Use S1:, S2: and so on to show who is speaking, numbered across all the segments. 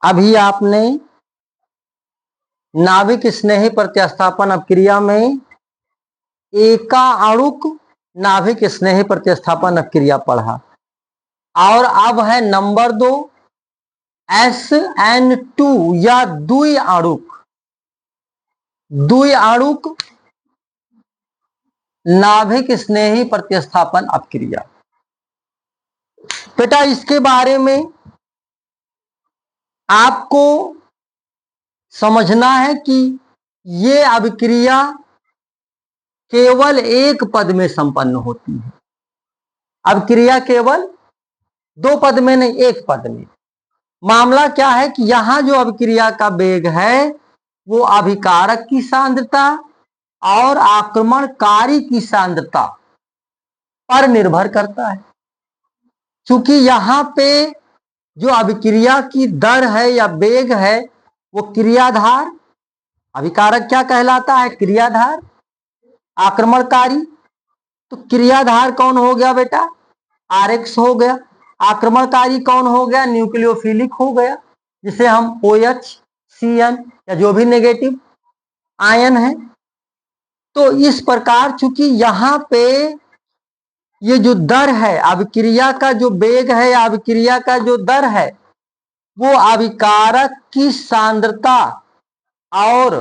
S1: अभी आपने नाभिक स्नेही प्रतिस्थापन अपक्रिया में एका अणुक नाभिक स्नेही प्रतिस्थापन अपक्रिया पढ़ा, और अब है नंबर 2 SN2 या द्विअणुक नाभिक स्नेही प्रतिस्थापन अपक्रिया। बेटा इसके बारे में आपको समझना है कि ये अभिक्रिया केवल एक पद में संपन्न होती है। अभिक्रिया केवल 2 पद में नहीं, 1 पद में। मामला क्या है कि यहां जो अभिक्रिया का वेग है वो अभिकारक की सांद्रता और आक्रमणकारी की सांद्रता पर निर्भर करता है। क्योंकि यहां पे जो अभिक्रिया की दर है या वेग है वो क्रियाधार, अभिकारक क्या कहलाता है? क्रियाधार। आक्रमणकारी, तो क्रियाधार कौन हो गया बेटा? RX हो गया। आक्रमणकारी कौन हो गया? न्यूक्लियोफिलिक हो गया, जिसे हम OH, CN या जो भी नेगेटिव आयन है। तो इस प्रकार चूंकि यहां पे ये जो दर है, अभिक्रिया का जो वेग है या अभिक्रिया का जो दर है वो अभिकारक की सांद्रता और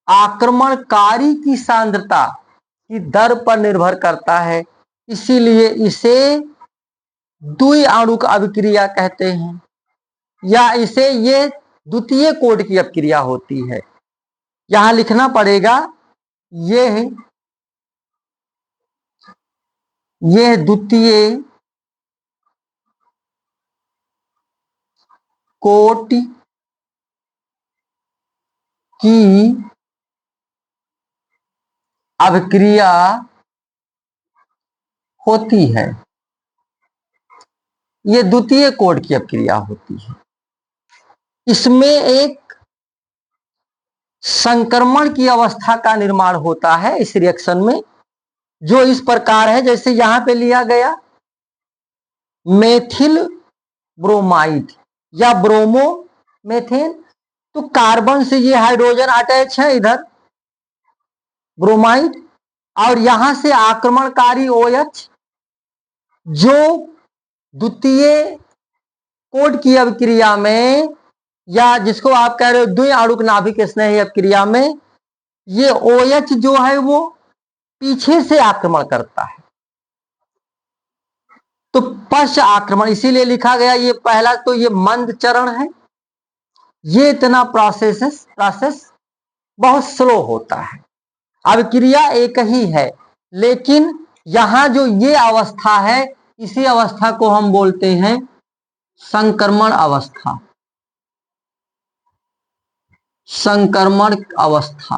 S1: आक्रमणकारी की सांद्रता की दर पर निर्भर करता है, इसीलिए इसे द्विअणुक अभिक्रिया कहते हैं, या इसे ये द्वितीय कोड की अभिक्रिया होती है। यहां लिखना पड़ेगा ये द्वितीय कोटि की अभिक्रिया होती है। ये द्वितीय कोड की अभिक्रिया होती है। इसमें एक संक्रमण की अवस्था का निर्माण होता है इस रिएक्शन में, जो इस प्रकार है। जैसे यहां पे लिया गया मेथिल ब्रोमाइड या ब्रोमो मेथेन, तो कार्बन से ये हाइड्रोजन अटैच है इधर ब्रोमाइड, और यहां से आक्रमणकारी OH जो द्वितीय कोड की अभिक्रिया में, या जिसको आप कह रहे हो द्विअणुक नाभिक स्नेही अभिक्रिया में, ये OH जो है वो पीछे से आक्रमण करता है। तो पश्च आक्रमण इसीलिए लिखा गया ये पहला, तो ये मंद चरण है। ये इतना प्रोसेस बहुत स्लो होता है। अभिक्रिया एक ही है, लेकिन यहां जो ये अवस्था है इसी अवस्था को हम बोलते हैं संक्रमण अवस्था। संक्रमण अवस्था,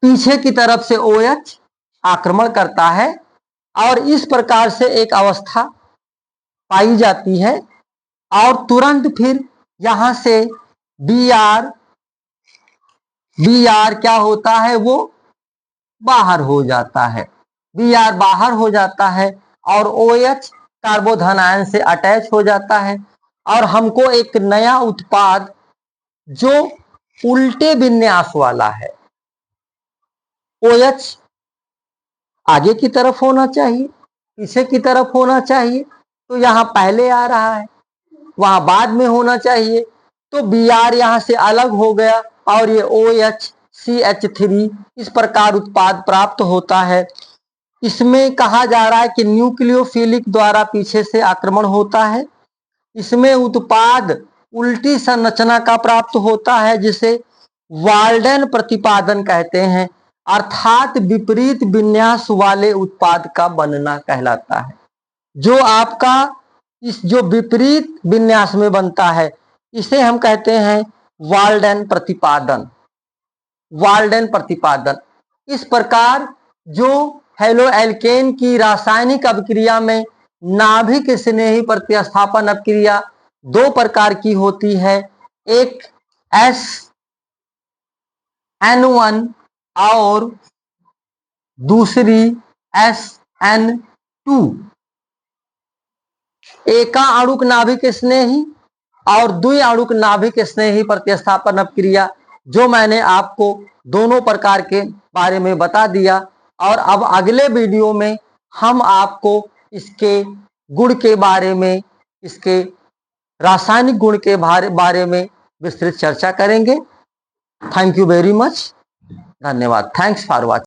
S1: पीछे की तरफ से OH आक्रमण करता है और इस प्रकार से एक अवस्था पाई जाती है, और तुरंत फिर यहां से Br क्या होता है? वो बाहर हो जाता है। Br बाहर हो जाता है और OH कार्बोधन आयन से अटैच हो जाता है, और हमको एक नया उत्पाद जो उल्टे विन्यास वाला है, OH आगे की तरफ होना चाहिए, पीछे की तरफ होना चाहिए, तो यहां पहले आ रहा है, वहां बाद में होना चाहिए। तो Br यहां से अलग हो गया और ये OH CH3 इस प्रकार उत्पाद प्राप्त होता है। इसमें कहा जा रहा है कि न्यूक्लियोफिलिक द्वारा पीछे से आक्रमण होता है। इसमें उत्पाद उल्टी संरचना का प्राप्त होता है, जिसे वाल्डन प्रतिपादन कहते हैं, अर्थात विपरीत विन्यास वाले उत्पाद का बनना कहलाता है। जो आपका इस जो विपरीत विन्यास में बनता है इसे हम कहते हैं वाल्डन प्रतिपादन। वाल्डन प्रतिपादन। इस प्रकार जो हेलोएल्केन की रासायनिक अभिक्रिया में नाभिक स्नेही प्रतिस्थापन अभिक्रिया 2 प्रकार की होती है, एक SN1 और दूसरी SN2। एका आणुक नाभिक स्नेही और द्वि आणुक नाभिक स्नेही प्रतिस्थापन अपक्रिया, जो मैंने आपको दोनों प्रकार के बारे में बता दिया। और अब अगले वीडियो में हम आपको इसके गुण के बारे में, इसके रासायनिक गुण के बारे में विस्तृत चर्चा करेंगे। Thank you very much. धन्यवाद। Thanks for watching.